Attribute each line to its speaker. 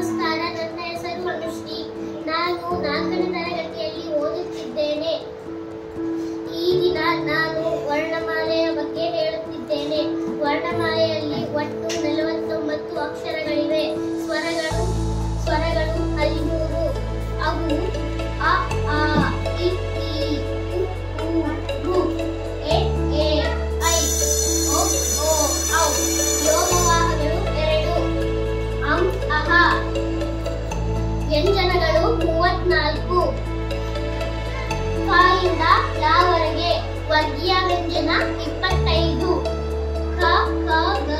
Speaker 1: ನಮಸ್ಕಾರ. ನನ್ನ ಹೆಸರು ಅನುಶ್ರೀ. ನಾನು 4ನೇ ತರಗತಿಯಲ್ಲಿ ಓದುತ್ತಿದ್ದೇನೆ. ಈ ದಿನ ನಾನು ವರ್ಣಮಾಲೆಯ ಬಗ್ಗೆ ಹೇಳುತ್ತಿದ್ದೇನೆ. ವರ್ಣಮಾಲೆಯಲ್ಲಿ ಒಟ್ಟು 49 ಅಕ್ಷರಗಳಿವೆ. ಸ್ವರಗಳು 13. ಅವು ಅ, ಆ, ಇ, ಈ, ಉ, ಊ, ಎ, ಐ, ಒ, ಔ. ಯೋಗವಾಹಗಳು 2. ಅಂ, ಅಹ. ವ್ಯಂಜನಗಳು 34. ಕ ಇಂದ ಲ ವರೆಗೆ ವರ್ಗೀಯ ವ್ಯಂಜನ 25. ಕ, ಖ, ಗ,